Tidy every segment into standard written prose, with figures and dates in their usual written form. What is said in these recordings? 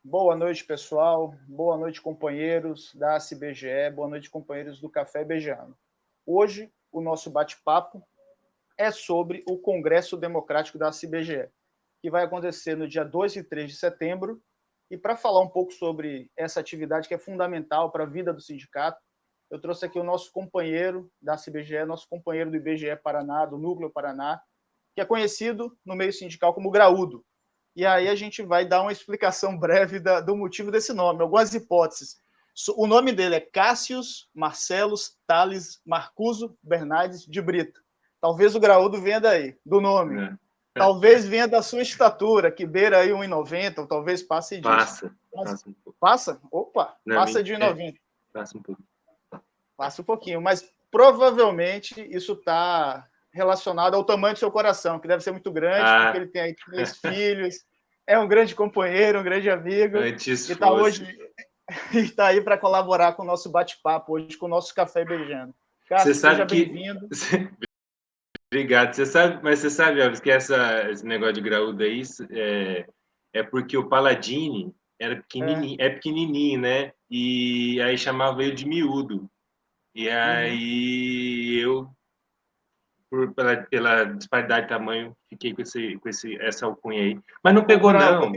Boa noite, pessoal. Boa noite, companheiros da CBGE. Boa noite, companheiros do Café Beijano. Hoje, o nosso bate-papo é sobre o Congresso Democrático da CBGE, que vai acontecer no dia 2 e 3 de setembro. E para falar um pouco sobre essa atividade que é fundamental para a vida do sindicato, eu trouxe aqui o nosso companheiro da CBGE, nosso companheiro do IBGE Paraná, do Núcleo Paraná, que é conhecido no meio sindical como Graúdo. E aí a gente vai dar uma explicação breve do motivo desse nome, algumas hipóteses. O nome dele é Cássius Marcelos Tales Marcuso Bernardes de Brito. Talvez o Graúdo venha daí, do nome. Talvez venha da sua estatura, que beira aí 1,90, ou talvez passe disso. Passa um pouco. Passa? Opa, não, passa de 1,90. Passa um pouco. Passa um pouquinho, mas provavelmente isso está relacionado ao tamanho do seu coração, que deve ser muito grande, porque ele tem aí 3 filhos, é um grande companheiro, um grande amigo, Antes e está hoje está aí para colaborar com o nosso bate-papo hoje, com o nosso Café Beijando. Cássio, seja bem-vindo. Obrigado. Mas você sabe, Alves, que esse negócio de graúdo aí é porque o Paladini era pequenininho, né? E aí chamava ele de miúdo. E aí eu, pela disparidade de tamanho, fiquei com essa alcunha aí. Mas não pegou, não.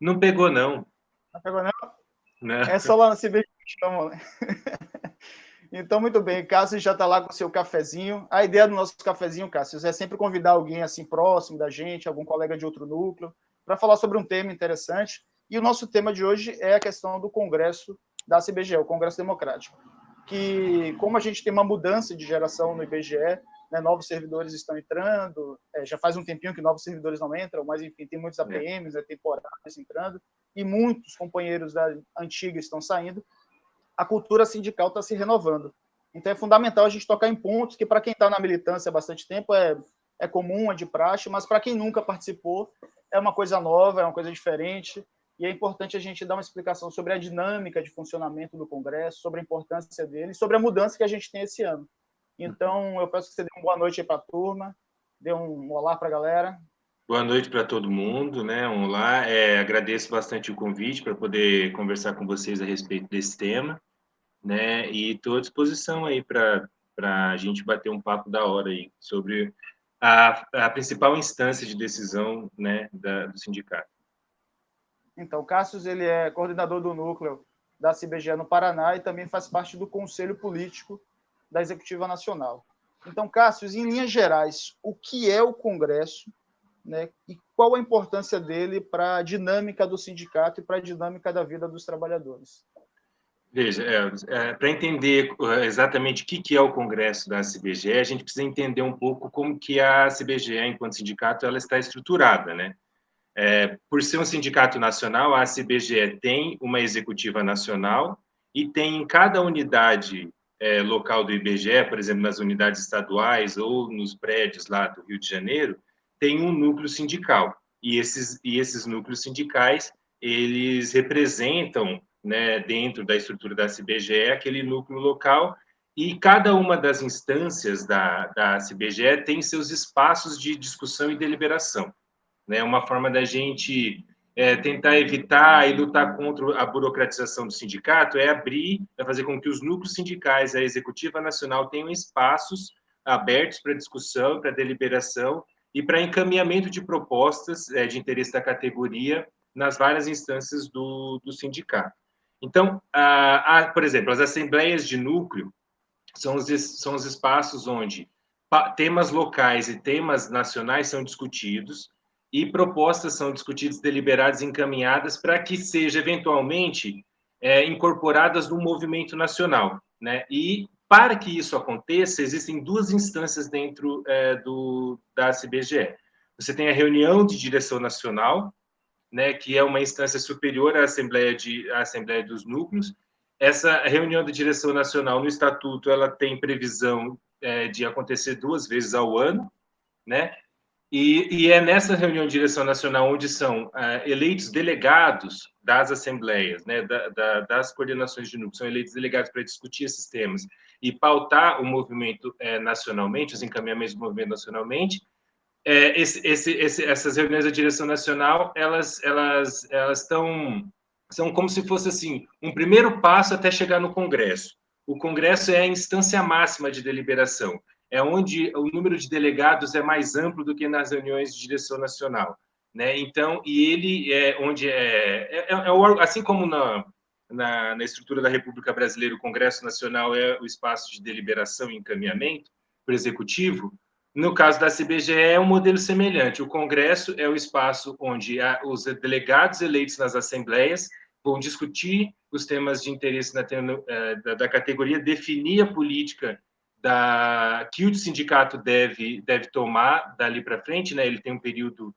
Não pegou, não. Não pegou, não? Não. É só lá no CBG. Então, muito bem, Cássio já está lá com o seu cafezinho. A ideia do nosso cafezinho, Cássio, é sempre convidar alguém assim próximo da gente, algum colega de outro núcleo, para falar sobre um tema interessante. E o nosso tema de hoje é a questão do Congresso da CBGE, o Congresso Democrático. Que, como a gente tem uma mudança de geração no IBGE, né, novos servidores estão entrando, já faz um tempinho que novos servidores não entram, mas, enfim, tem muitos APMs, temporários entrando, e muitos companheiros da antiga estão saindo, a cultura sindical está se renovando. Então, é fundamental a gente tocar em pontos que, para quem está na militância há bastante tempo, é comum, é de praxe, mas para quem nunca participou, é uma coisa nova, é uma coisa diferente, e é importante a gente dar uma explicação sobre a dinâmica de funcionamento do Congresso, sobre a importância dele, sobre a mudança que a gente tem esse ano. Então, eu peço que você dê uma boa noite aí para a turma, dê um olá para a galera. Boa noite para todo mundo, né? Um olá. Agradeço bastante o convite para poder conversar com vocês a respeito desse tema, né? E estou à disposição aí para a gente bater um papo da hora aí sobre a principal instância de decisão, né, do sindicato. Então, o Cássio, ele é coordenador do núcleo da CBGE no Paraná e também faz parte do Conselho Político da Executiva Nacional. Então, Cássio, em linhas gerais, o que é o Congresso, né, e qual a importância dele para a dinâmica do sindicato e para a dinâmica da vida dos trabalhadores? Veja, para entender exatamente o que é o Congresso da CBGE, a gente precisa entender um pouco como que a CBGE, enquanto sindicato, ela está estruturada, né? Por ser um sindicato nacional, a CBGE tem uma executiva nacional e tem em cada unidade local do IBGE, por exemplo, nas unidades estaduais ou nos prédios lá do Rio de Janeiro, tem um núcleo sindical. E esses núcleos sindicais, eles representam, né, dentro da estrutura da CBGE, aquele núcleo local, e cada uma das instâncias da CBGE tem seus espaços de discussão e deliberação. Né? Uma forma da gente tentar evitar e lutar contra a burocratização do sindicato é fazer com que os núcleos sindicais, a Executiva Nacional, tenham espaços abertos para discussão, para deliberação e para encaminhamento de propostas de interesse da categoria nas várias instâncias do sindicato. Então, por exemplo, as assembleias de núcleo são os espaços onde temas locais e temas nacionais são discutidos e propostas são discutidas, deliberadas e encaminhadas para que seja eventualmente incorporadas no movimento nacional, né? E para que isso aconteça, existem duas instâncias dentro da CBGE. Você tem a reunião de direção nacional, né, que é uma instância superior à Assembleia dos Núcleos. Essa reunião de direção nacional no Estatuto, ela tem previsão de acontecer 2 vezes ao ano, né? E é nessa reunião de direção nacional onde são eleitos delegados das assembleias, né, das coordenações de núcleo, são eleitos delegados para discutir esses temas e pautar o movimento nacionalmente, os encaminhamentos do movimento nacionalmente. Essas reuniões da direção nacional, elas estão são como se fosse assim, um primeiro passo até chegar no Congresso. O Congresso é a instância máxima de deliberação, é onde o número de delegados é mais amplo do que nas reuniões de direção nacional, né? Então, e ele é onde assim como na estrutura da República Brasileira, o Congresso Nacional é o espaço de deliberação e encaminhamento para o Executivo. No caso da CBGE, é um modelo semelhante. O Congresso é o espaço onde os delegados eleitos nas assembleias vão discutir os temas de interesse da categoria, definir a política que o sindicato deve tomar dali para frente, né? Ele tem um período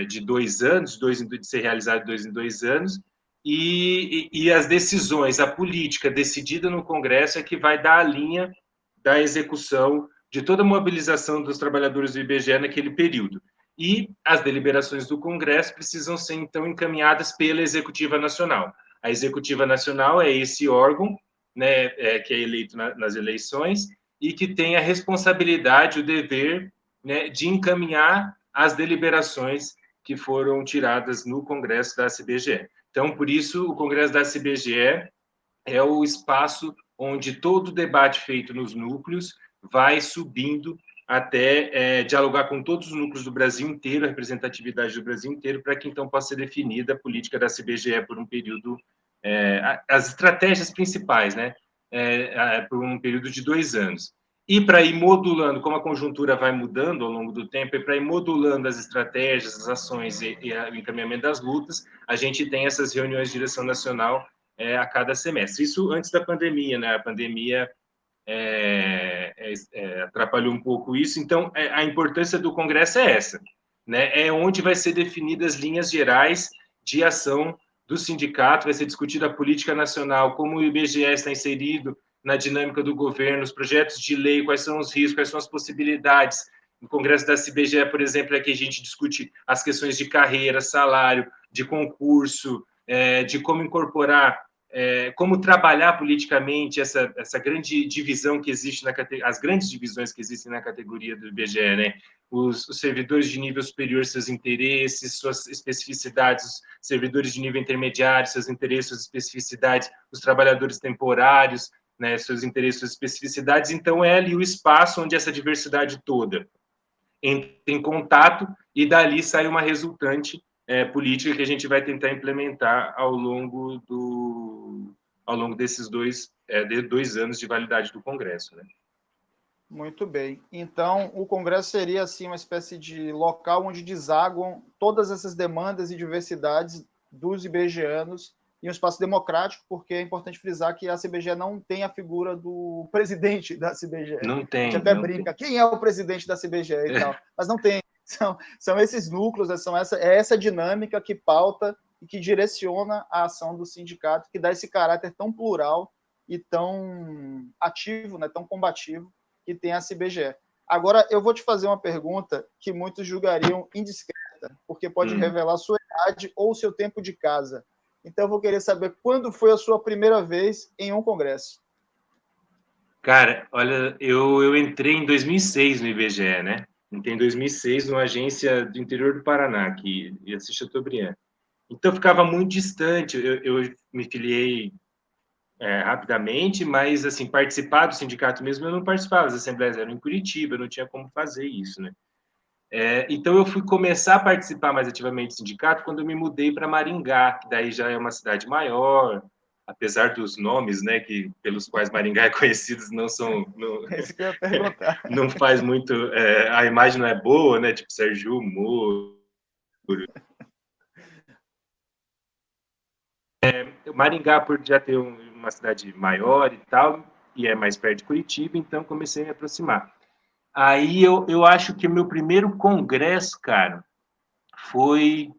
de 2 anos, de ser realizado de 2 em 2 anos, e as decisões, a política decidida no Congresso é que vai dar a linha da execução de toda a mobilização dos trabalhadores do IBGE naquele período. E as deliberações do Congresso precisam ser, então, encaminhadas pela Executiva Nacional. A Executiva Nacional é esse órgão, né, que é eleito nas eleições e que tem a responsabilidade, o dever, né, de encaminhar as deliberações que foram tiradas no Congresso da CBGE. Então, por isso, o Congresso da CBGE é o espaço onde todo o debate feito nos núcleos vai subindo até dialogar com todos os núcleos do Brasil inteiro, a representatividade do Brasil inteiro, para que então possa ser definida a política da CBGE por um período, as estratégias principais, né, por um período de 2 anos. E para ir modulando, como a conjuntura vai mudando ao longo do tempo, e para ir modulando as estratégias, as ações e o encaminhamento das lutas, a gente tem essas reuniões de direção nacional a cada semestre. Isso antes da pandemia, né? A pandemia atrapalhou um pouco isso. Então, a importância do Congresso é essa, né? É onde vai ser definidas as linhas gerais de ação do sindicato, vai ser discutida a política nacional, como o IBGE está inserido na dinâmica do governo, os projetos de lei, quais são os riscos, quais são as possibilidades. No Congresso da CBGE, por exemplo, é que a gente discute as questões de carreira, salário, de concurso, de como incorporar, como trabalhar politicamente essa grande divisão que existe as grandes divisões que existem na categoria do IBGE, né? Os servidores de nível superior, seus interesses, suas especificidades, os servidores de nível intermediário, seus interesses, suas especificidades, os trabalhadores temporários, né, seus interesses, suas especificidades. Então, é ali o espaço onde essa diversidade toda entra em contato e dali sai uma resultante política que a gente vai tentar implementar ao longo desses 2 anos de validade do Congresso, né? Muito bem. Então, o Congresso seria assim uma espécie de local onde desaguam todas essas demandas e diversidades dos ibegianos em um espaço democrático, porque é importante frisar que a CBGE não tem a figura do presidente da CBGE. Não tem. A gente até brinca, quem é o presidente da CBGE e tal, mas não tem. São esses núcleos, essa dinâmica que pauta e que direciona a ação do sindicato, que dá esse caráter tão plural e tão ativo, né, tão combativo, que tem a CBGE. Agora, eu vou te fazer uma pergunta que muitos julgariam indiscreta, porque pode revelar sua idade ou seu tempo de casa. Então, eu vou querer saber quando foi a sua primeira vez em um congresso. Cara, olha, eu entrei em 2006 no IBGE, né? Entrei em 2006 numa agência do interior do Paraná, que ia ser Chateaubriand. Então, eu ficava muito distante. Eu me filiei rapidamente, mas assim, participar do sindicato mesmo, eu não participava, as assembleias eram em Curitiba, eu não tinha como fazer isso, né? Então eu fui começar a participar mais ativamente do sindicato quando eu me mudei para Maringá, que daí já é uma cidade maior, apesar dos nomes, né, pelos quais Maringá é conhecido, não são, É isso que eu ia perguntar. não faz muito, a imagem não é boa, né, tipo Sérgio Moro. Maringá, por já ter uma cidade maior e tal, e é mais perto de Curitiba, então comecei a me aproximar. Aí eu acho que o meu primeiro congresso, cara, foi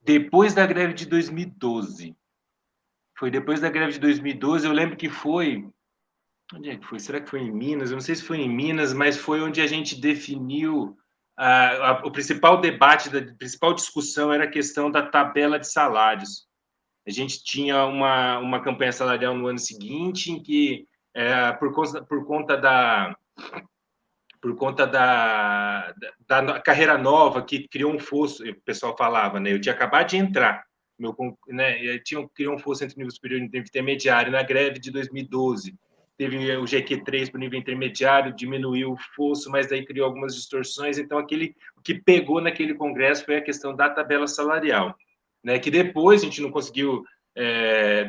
depois da greve de 2012. Foi depois da greve de 2012, eu lembro que foi... Onde é que foi? Será que foi em Minas? Eu não sei se foi em Minas, mas foi onde a gente definiu... o principal debate, a principal discussão era a questão da tabela de salários. A gente tinha uma campanha salarial no ano seguinte, em que, por conta da carreira nova, que criou um fosso, o pessoal falava, né? Eu tinha acabado de entrar, né, criou um fosso entre o nível superior e o nível intermediário. Na greve de 2012, teve o GQ3 para o nível intermediário, diminuiu o fosso, mas daí criou algumas distorções. Então, o que pegou naquele congresso foi a questão da tabela salarial, né, que depois a gente não conseguiu,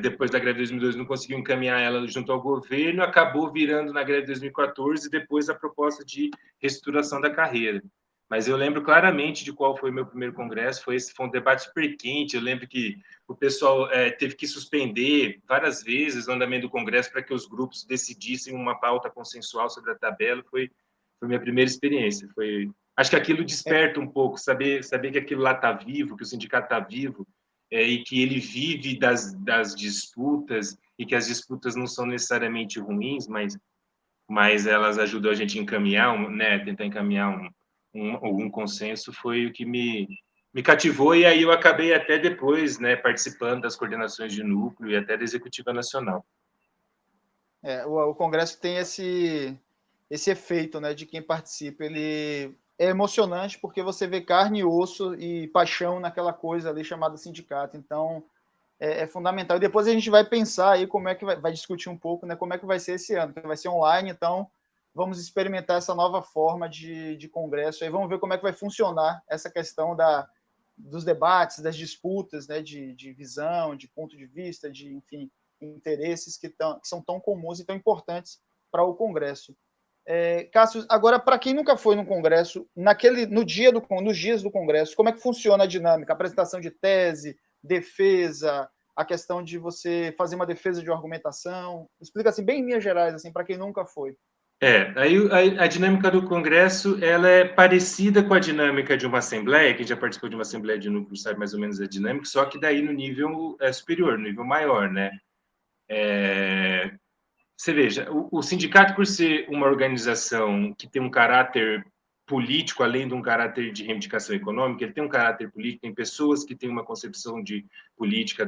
depois da greve de 2012, não conseguiu encaminhar ela junto ao governo, acabou virando na greve de 2014, depois a proposta de reestruturação da carreira. Mas eu lembro claramente de qual foi o meu primeiro congresso, foi um debate super quente, eu lembro que o pessoal teve que suspender várias vezes o andamento do congresso para que os grupos decidissem uma pauta consensual sobre a tabela, foi minha primeira experiência. Acho que aquilo desperta um pouco, saber que aquilo lá está vivo, que o sindicato está vivo, e que ele vive das disputas, e que as disputas não são necessariamente ruins, mas elas ajudam a gente a encaminhar, né, tentar encaminhar algum consenso, foi o que me cativou, e aí eu acabei até depois, né, participando das coordenações de núcleo e até da Executiva Nacional. O Congresso tem esse efeito, né, de quem participa. Ele é emocionante porque você vê carne e osso e paixão naquela coisa ali chamada sindicato. Então, é fundamental. E depois a gente vai pensar aí como é que vai discutir um pouco, né, como é que vai ser esse ano. Vai ser online, então vamos experimentar essa nova forma de congresso. Aí vamos ver como é que vai funcionar essa questão dos debates, das disputas, né, de visão, de ponto de vista, de, enfim, interesses que são tão comuns e tão importantes para o Congresso. Cássio, agora, para quem nunca foi no Congresso, nos dias do Congresso, como é que funciona a dinâmica? A apresentação de tese, defesa, a questão de você fazer uma defesa de uma argumentação. Explica assim, bem em linhas gerais, assim, para quem nunca foi. Aí a dinâmica do Congresso, ela é parecida com a dinâmica de uma assembleia, quem já participou de uma assembleia de núcleo sabe mais ou menos a dinâmica, só que daí no nível superior, no nível maior, né? Você veja, o sindicato, por ser uma organização que tem um caráter político, além de um caráter de reivindicação econômica, ele tem um caráter político, tem pessoas que têm uma concepção de política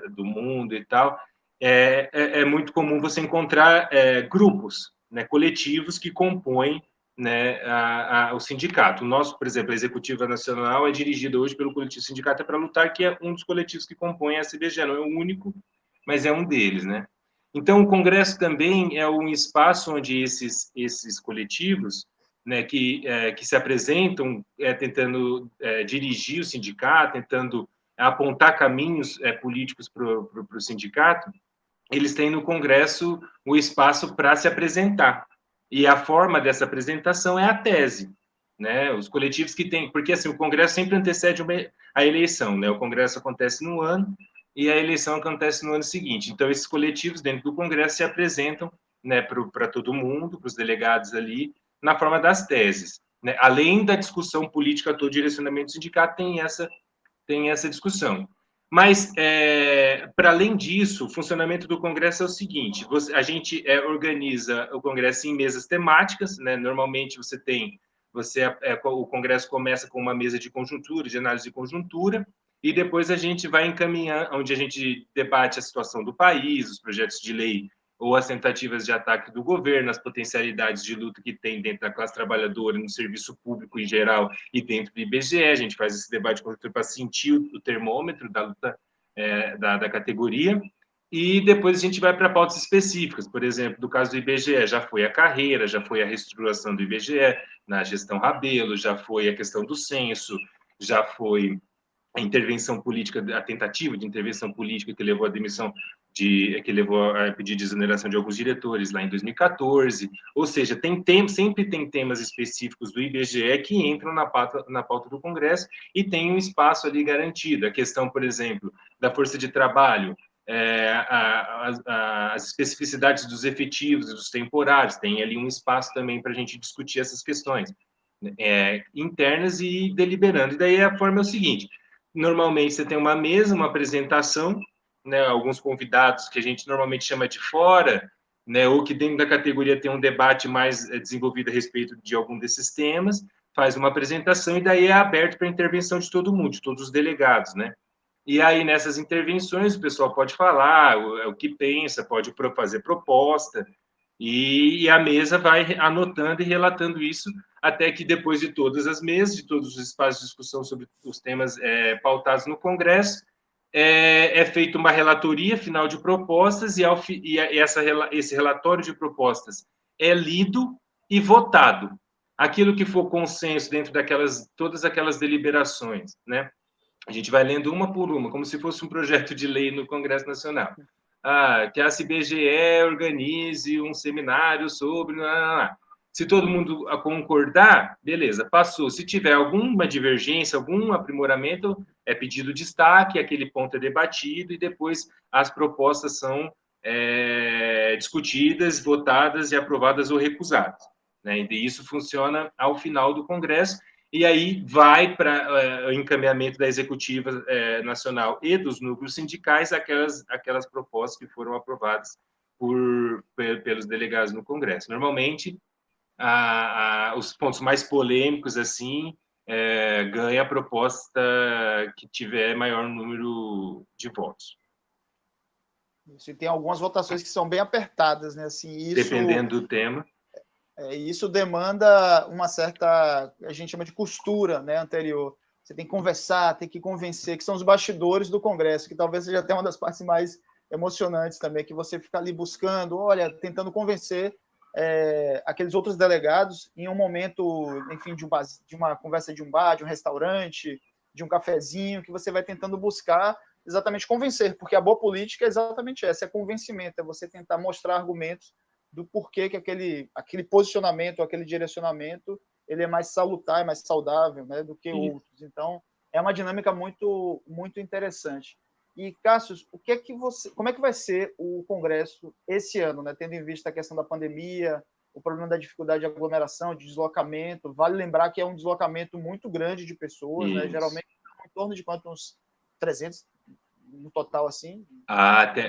do mundo e tal. É muito comum você encontrar grupos, né, coletivos que compõem, né, o sindicato. O nosso, por exemplo, a Executiva Nacional é dirigida hoje pelo coletivo Sindicato é para Lutar, que é um dos coletivos que compõem a CBGE. Não é o único, mas é um deles, né? Então, o Congresso também é um espaço onde esses coletivos, né, que se apresentam tentando dirigir o sindicato, tentando apontar caminhos políticos para o sindicato, eles têm no Congresso o espaço para se apresentar. E a forma dessa apresentação é a tese. Né? Os coletivos que têm... Porque assim, o Congresso sempre antecede a eleição. Né? O Congresso acontece no ano e a eleição acontece no ano seguinte. Então, esses coletivos dentro do Congresso se apresentam, né, para todo mundo, para os delegados ali, na forma das teses. Né? Além da discussão política, todo direcionamento do sindicato tem essa discussão. Mas, para além disso, o funcionamento do Congresso é o seguinte: a gente organiza o Congresso em mesas temáticas, né? Normalmente o Congresso começa com uma mesa de conjuntura, de análise de conjuntura, e depois a gente vai encaminhar, onde a gente debate a situação do país, os projetos de lei ou as tentativas de ataque do governo, as potencialidades de luta que tem dentro da classe trabalhadora, no serviço público em geral e dentro do IBGE. A gente faz esse debate para sentir o termômetro da luta da categoria. E depois a gente vai para pautas específicas, por exemplo, do caso do IBGE, já foi a carreira, já foi a reestruturação do IBGE na gestão Rabelo, já foi a questão do censo, já foi a intervenção política, a tentativa de intervenção política que levou à demissão que levou a pedir de exoneração de alguns diretores lá em 2014. Ou seja, sempre tem temas específicos do IBGE que entram na pauta do Congresso e tem um espaço ali garantido. A questão, por exemplo, da força de trabalho, as especificidades dos efetivos e dos temporários, tem ali um espaço também para a gente discutir essas questões internas e deliberando. E daí a forma é o seguinte: normalmente você tem uma mesa, uma apresentação, né, alguns convidados que a gente normalmente chama de fora, né, ou que dentro da categoria tem um debate mais desenvolvido a respeito de algum desses temas, faz uma apresentação e daí é aberto para a intervenção de todo mundo, de todos os delegados, né? E aí, nessas intervenções, o pessoal pode falar o que pensa, pode fazer proposta, e a mesa vai anotando e relatando isso, até que depois de todas as mesas, de todos os espaços de discussão sobre os temas pautados no Congresso, é feita uma relatoria final de propostas esse relatório de propostas é lido e votado. Aquilo que for consenso dentro todas aquelas deliberações, né? A gente vai lendo uma por uma, como se fosse um projeto de lei no Congresso Nacional. Que a CBGE organize um seminário sobre... Se todo mundo concordar, beleza, passou. Se tiver alguma divergência, algum aprimoramento, é pedido destaque, aquele ponto é debatido e depois as propostas são discutidas, votadas e aprovadas ou recusadas. Né? E isso funciona ao final do Congresso e aí vai para o encaminhamento da Executiva Nacional e dos núcleos sindicais aquelas propostas que foram aprovadas pelos delegados no Congresso. Normalmente, os pontos mais polêmicos, assim, ganha a proposta que tiver maior número de votos. E tem algumas votações que são bem apertadas, né? Assim, dependendo do tema. Isso demanda uma certa, a gente chama de costura, né, anterior. Você tem que conversar, tem que convencer, que são os bastidores do Congresso, que talvez seja até uma das partes mais emocionantes também, que você fica ali buscando, olha, tentando convencer aqueles outros delegados em um momento, enfim, de uma conversa de um bar, de um restaurante, de um cafezinho, que você vai tentando buscar exatamente convencer, porque a boa política é exatamente essa, é convencimento, é você tentar mostrar argumentos do porquê que aquele posicionamento, aquele direcionamento, ele é mais salutar, é mais saudável, né, do que outros. Então, é uma dinâmica muito, muito interessante. E, Cássio, como é que vai ser o Congresso esse ano, né, tendo em vista a questão da pandemia, o problema da dificuldade de aglomeração, de deslocamento? Vale lembrar que é um deslocamento muito grande de pessoas, né, geralmente em torno de quantos 300 no total, assim?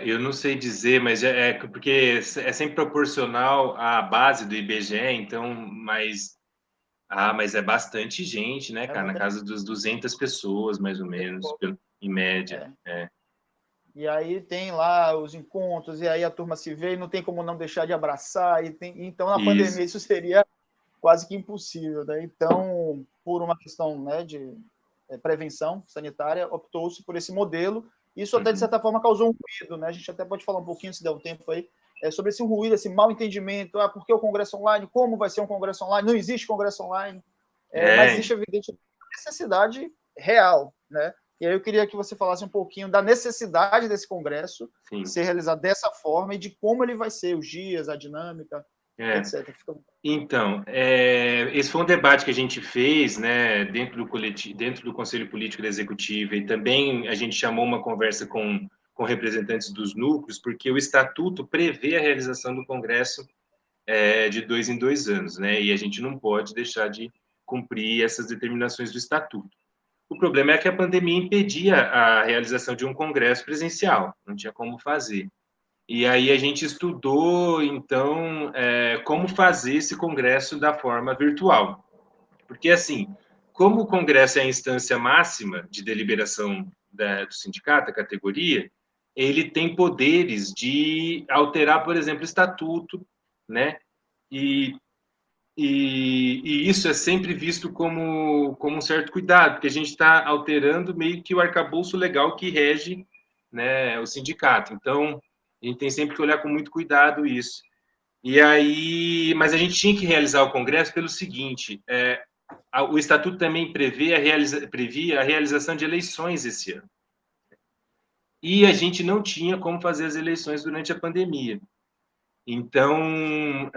Eu não sei dizer, mas porque é sempre proporcional à base do IBGE, então, mas é bastante gente, né, cara? Na casa dos 200 pessoas, mais ou menos, em média. E aí tem lá os encontros, e aí a turma se vê, e não tem como não deixar de abraçar, então na pandemia isso seria quase que impossível, né? Então, por uma questão, né, de prevenção sanitária, optou-se por esse modelo. Isso até, de certa forma, causou um ruído, né? A gente até pode falar um pouquinho, se der um tempo aí, sobre esse ruído, esse mal entendimento. Por que o Congresso online? Como vai ser um Congresso online? Não existe Congresso online. Mas existe, evidente, necessidade real, né? E aí eu queria que você falasse um pouquinho da necessidade desse Congresso ser realizado dessa forma e de como ele vai ser, os dias, a dinâmica, etc. Então, esse foi um debate que a gente fez, né, dentro do Conselho Político da Executiva, e também a gente chamou uma conversa com representantes dos núcleos, porque o Estatuto prevê a realização do Congresso de 2 em 2 anos, né, e a gente não pode deixar de cumprir essas determinações do Estatuto. O problema é que a pandemia impedia a realização de um congresso presencial, não tinha como fazer. E aí a gente estudou, então, como fazer esse congresso da forma virtual. Porque, assim, como o congresso é a instância máxima de deliberação do sindicato, a categoria, ele tem poderes de alterar, por exemplo, o estatuto, né? E isso é sempre visto como um certo cuidado, porque a gente está alterando meio que o arcabouço legal que rege, né, o sindicato. Então, a gente tem sempre que olhar com muito cuidado isso. E aí, mas a gente tinha que realizar o Congresso pelo seguinte: o Estatuto também previa a realização de eleições esse ano. E a gente não tinha como fazer as eleições durante a pandemia. Então,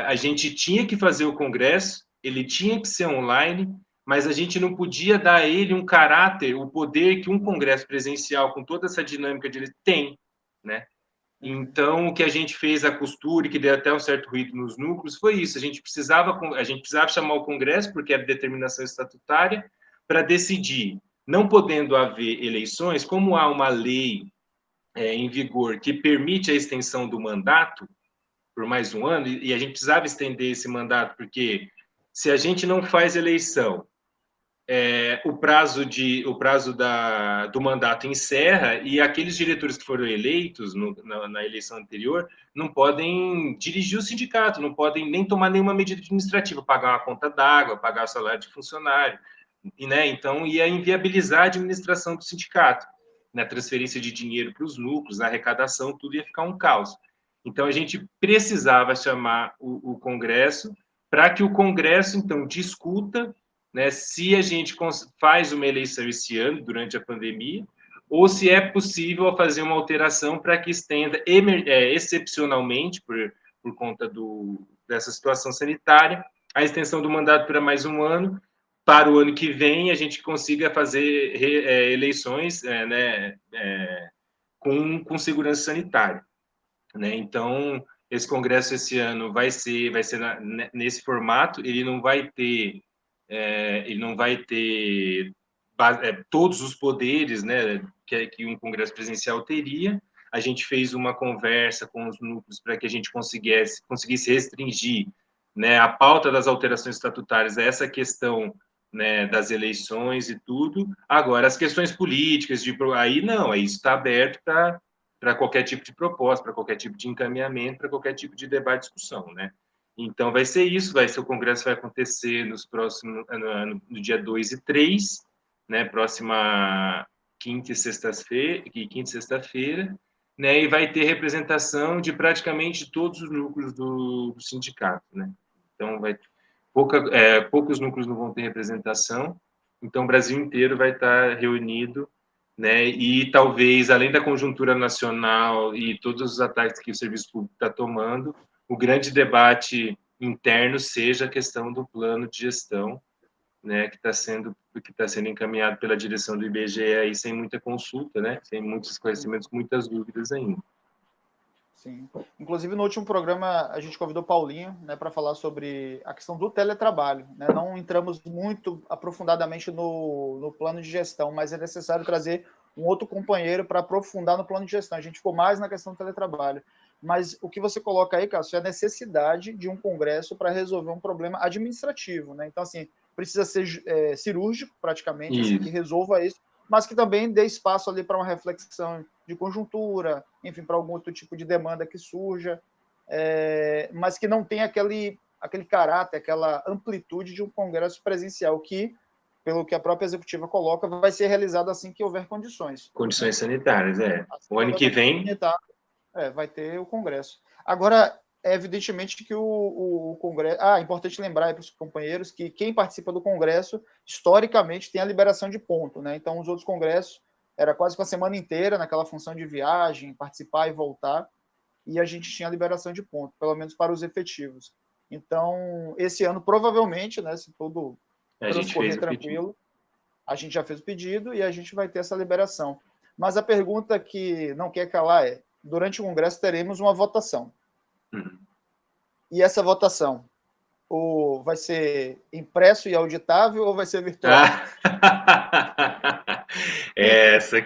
a gente tinha que fazer o Congresso, ele tinha que ser online, mas a gente não podia dar a ele um caráter, o poder que um Congresso presencial, com toda essa dinâmica dele, tem, né? Então, o que a gente fez, a costura, e que deu até um certo ruído nos núcleos, foi isso. A gente precisava chamar o Congresso, porque era determinação estatutária, para decidir, não podendo haver eleições, como há uma lei em vigor que permite a extensão do mandato, por mais um ano, e a gente precisava estender esse mandato, porque se a gente não faz eleição, o prazo do mandato encerra e aqueles diretores que foram eleitos na eleição anterior não podem dirigir o sindicato, não podem nem tomar nenhuma medida administrativa, pagar uma conta d'água, pagar o salário de funcionário, né? Então ia inviabilizar a administração do sindicato. na transferência de dinheiro para os núcleos, a arrecadação, tudo ia ficar um caos. Então, a gente precisava chamar o Congresso para que o Congresso, então, discuta, né, se a gente faz uma eleição esse ano, durante a pandemia, ou se é possível fazer uma alteração para que estenda excepcionalmente, por conta dessa situação sanitária, a extensão do mandato para mais um ano, para o ano que vem a gente consiga fazer eleições com segurança sanitária. Né? Então, esse congresso esse ano vai ser nesse formato, ele não vai ter todos os poderes, né, que um congresso presencial teria. A gente fez uma conversa com os núcleos para que a gente conseguisse restringir, né, a pauta das alterações estatutárias a essa questão, né, das eleições e tudo. Agora, as questões políticas, aí não, aí isso está aberto para qualquer tipo de proposta, para qualquer tipo de encaminhamento, para qualquer tipo de debate e discussão, né? Então, vai ser isso, o congresso vai acontecer no dia 2 e 3, né, próxima quinta e sexta-feira, né, e vai ter representação de praticamente todos os núcleos do sindicato, né? Então, poucos núcleos não vão ter representação, então o Brasil inteiro vai estar reunido, né? E talvez, além da conjuntura nacional e todos os ataques que o serviço público está tomando, o grande debate interno seja a questão do plano de gestão, né, que está sendo encaminhado pela direção do IBGE aí sem muita consulta, né, sem muitos esclarecimentos, muitas dúvidas ainda. Sim. Inclusive, no último programa, a gente convidou Paulinho, né, para falar sobre a questão do teletrabalho. Né? Não entramos muito aprofundadamente no plano de gestão, mas é necessário trazer um outro companheiro para aprofundar no plano de gestão. A gente ficou mais na questão do teletrabalho. Mas o que você coloca aí, Cássio, é a necessidade de um congresso para resolver um problema administrativo. Né? Então, assim, precisa ser cirúrgico, praticamente, assim, que resolva isso, mas que também dê espaço ali para uma reflexão de conjuntura, enfim, para algum outro tipo de demanda que surja, mas que não tenha aquele caráter, aquela amplitude de um congresso presencial que, pelo que a própria executiva coloca, vai ser realizado assim que houver condições. Condições sanitárias, Assim o ano que vem... vai ter o congresso. Agora, é evidentemente que o Congresso... é importante lembrar para os companheiros que quem participa do Congresso, historicamente, tem a liberação de ponto. Né? Então, os outros congressos era quase uma semana inteira naquela função de viagem, participar e voltar, e a gente tinha a liberação de ponto, pelo menos para os efetivos. Então, esse ano, provavelmente, né, se tudo transcorrer tranquilo, a gente já fez o pedido e a gente vai ter essa liberação. Mas a pergunta que não quer calar é, durante o Congresso teremos uma votação. E essa votação ou vai ser impresso e auditável ou vai ser virtual? Essa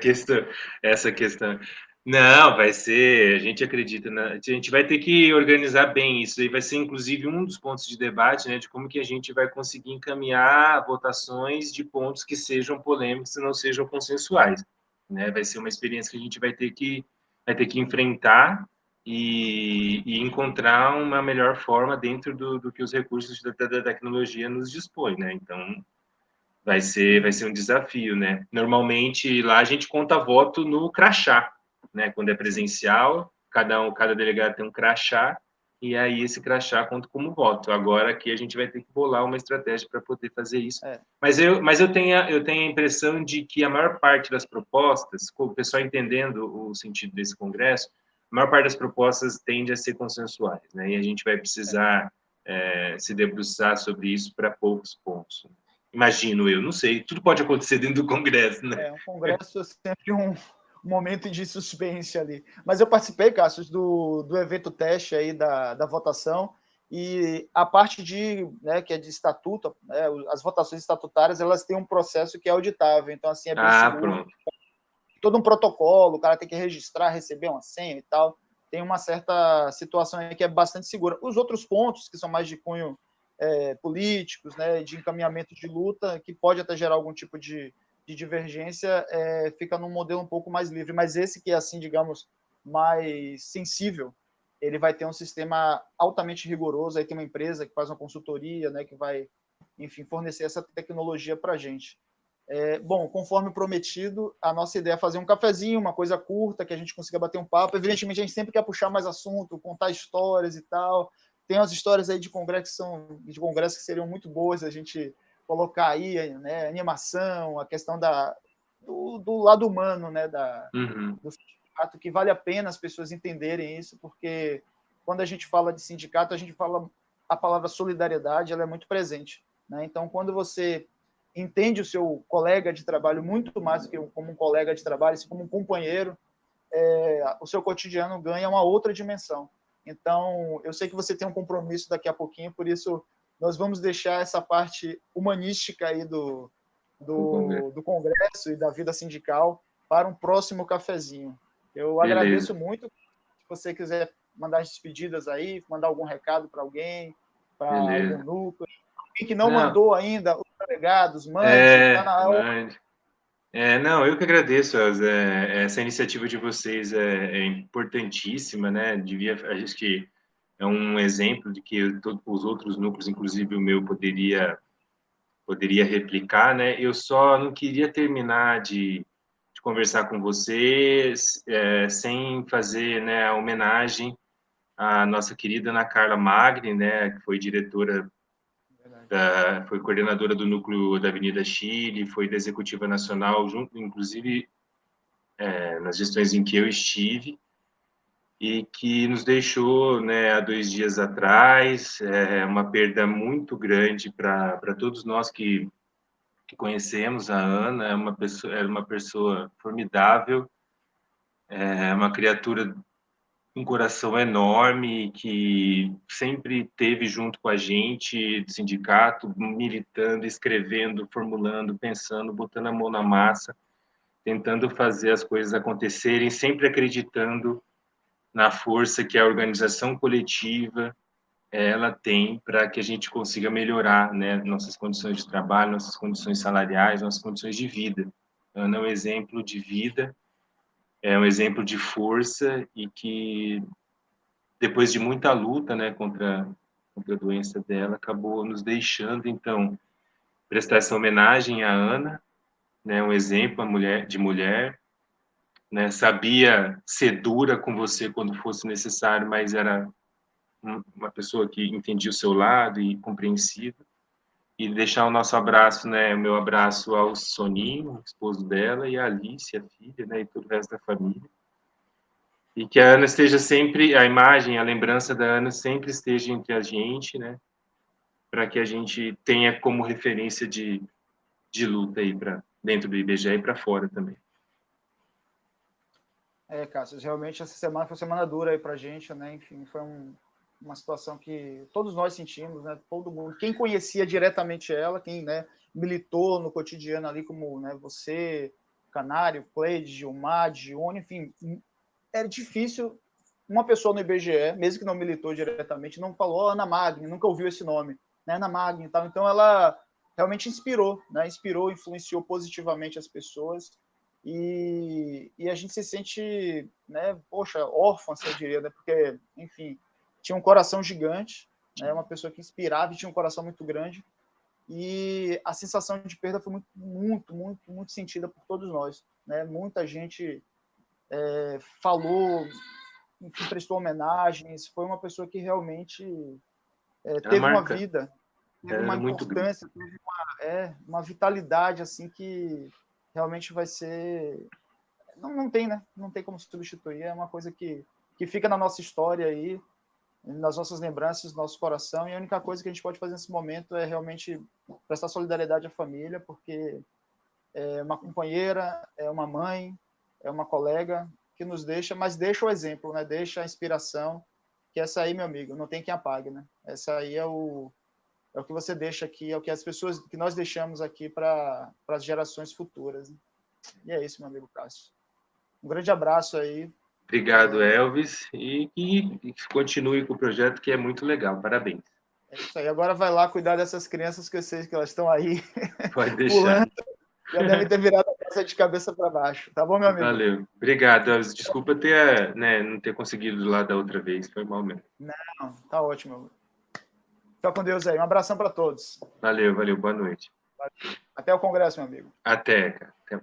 questão. Não, vai ser, a gente acredita, a gente vai ter que organizar bem isso, aí vai ser inclusive um dos pontos de debate, né, de como que a gente vai conseguir encaminhar votações de pontos que sejam polêmicos e não sejam consensuais, né, vai ser uma experiência que a gente vai ter que enfrentar e encontrar uma melhor forma dentro do que os recursos da tecnologia nos dispõe, né, então vai ser um desafio, né? Normalmente lá a gente conta voto no crachá, né? Quando é presencial, cada delegado tem um crachá e aí esse crachá conta como voto. Agora aqui a gente vai ter que bolar uma estratégia para poder fazer isso. Mas eu tenho a impressão de que a maior parte das propostas, com o pessoal entendendo o sentido desse congresso, a maior parte das propostas tende a ser consensuais, né? E a gente vai precisar se debruçar sobre isso para poucos pontos. Imagino eu, não sei, tudo pode acontecer dentro do Congresso, né? Um Congresso é sempre um momento de suspense ali. Mas eu participei, Cássio, do evento teste aí da votação, e a parte né, que é de estatuto, né, as votações estatutárias, elas têm um processo que é auditável, então assim, é bem seguro. Pronto. Todo um protocolo, o cara tem que registrar, receber uma senha e tal, tem uma certa situação aí que é bastante segura. Os outros pontos, que são mais de cunho políticos, né, de encaminhamento de luta, que pode até gerar algum tipo de divergência, fica num modelo um pouco mais livre. Mas esse que é, assim, digamos, mais sensível, ele vai ter um sistema altamente rigoroso, aí tem uma empresa que faz uma consultoria, né, que vai, enfim, fornecer essa tecnologia para a gente. Bom, conforme prometido, a nossa ideia é fazer um cafezinho, uma coisa curta, que a gente consiga bater um papo. Evidentemente, a gente sempre quer puxar mais assunto, contar histórias e tal. Tem umas histórias aí de congresso que seriam muito boas a gente colocar aí, né? Animação, a questão do lado humano, né? Do sindicato, que vale a pena as pessoas entenderem isso, porque quando a gente fala de sindicato, a gente fala a palavra solidariedade, ela é muito presente, né? Então, quando você entende o seu colega de trabalho muito mais do que como um colega de trabalho, como um companheiro, o seu cotidiano ganha uma outra dimensão. Então, eu sei que você tem um compromisso daqui a pouquinho, por isso nós vamos deixar essa parte humanística aí do Congresso e da vida sindical para um próximo cafezinho. Eu agradeço muito. Se você quiser mandar as despedidas aí, mandar algum recado para alguém, para algum núcleo, alguém que não mandou ainda, os delegados, mande, está na hora. Não, eu que agradeço. Essa iniciativa de vocês é importantíssima, né? Acho que é um exemplo de que todos os outros núcleos, inclusive o meu, poderia replicar, né? Eu só não queria terminar de conversar com vocês sem fazer, né, a homenagem à nossa querida Ana Carla Magri, né? Que foi diretora foi coordenadora do núcleo da Avenida Chile, foi da Executiva Nacional, junto, inclusive, nas gestões em que eu estive, e que nos deixou, né, há 2 dias atrás, uma perda muito grande para todos nós que conhecemos a Ana. Era uma pessoa formidável, uma criatura um coração enorme, que sempre teve junto com a gente do sindicato, militando, escrevendo, formulando, pensando, botando a mão na massa, tentando fazer as coisas acontecerem, sempre acreditando na força que a organização coletiva ela tem para que a gente consiga melhorar, né, nossas condições de trabalho, nossas condições salariais, nossas condições de vida. Ana é um exemplo de vida, é um exemplo de força, e que depois de muita luta, né, contra a doença dela, acabou nos deixando. Então, prestar essa homenagem à Ana, né, um exemplo de mulher, né, sabia ser dura com você quando fosse necessário, mas era uma pessoa que entendia o seu lado e compreensiva. E deixar o nosso abraço, né, o meu abraço ao Soninho, o esposo dela, e a Alice, a filha, né, e todo o resto da família. E que a Ana esteja sempre, a imagem, a lembrança da Ana sempre esteja entre a gente, né, para que a gente tenha como referência de luta aí para dentro do IBGE e para fora também. Cássio, realmente essa semana foi uma semana dura aí para a gente, né? Enfim, foi uma situação que todos nós sentimos, né? Todo mundo, quem conhecia diretamente ela, quem, né, militou no cotidiano ali, como, né, você, Canário, Cleide, Gilmar, Gione, enfim, era difícil uma pessoa no IBGE, mesmo que não militou diretamente, não falou Ana Magni, nunca ouviu esse nome, né? Ana Magni e tal. Então ela realmente inspirou, né? Inspirou, influenciou positivamente as pessoas. E a gente se sente, né, poxa, órfã, eu diria, né, porque, enfim, tinha um coração gigante, né, uma pessoa que inspirava e tinha um coração muito grande, e a sensação de perda foi muito sentida por todos nós, né, muita gente falou, enfim, prestou homenagens, foi uma pessoa que realmente teve uma vida, teve uma importância, teve uma vitalidade, assim, que realmente vai ser... Não tem, né? Não tem como substituir. É uma coisa que fica na nossa história aí, nas nossas lembranças, no nosso coração. E a única coisa que a gente pode fazer nesse momento é realmente prestar solidariedade à família, porque é uma companheira, é uma mãe, é uma colega que nos deixa, mas deixa o exemplo, né? Deixa a inspiração, que essa aí, meu amigo, não tem quem apague, né? Essa aí é o que você deixa aqui, é o que as pessoas, que nós deixamos aqui para as gerações futuras. Né? E é isso, meu amigo Cássio. Um grande abraço aí. Obrigado, Elvis, e que continue com o projeto, que é muito legal. Parabéns. É isso aí. Agora vai lá cuidar dessas crianças, que eu sei que elas estão aí Pode deixar. pulando. Já devem ter virado a casa de cabeça para baixo. Tá bom, meu amigo? Valeu. Obrigado, Elvis. Desculpa não ter conseguido lá da outra vez. Foi mal mesmo. Não, tá ótimo. Fica com Deus aí. Um abração para todos. Valeu. Boa noite. Até o congresso, meu amigo. Até, cara. Até.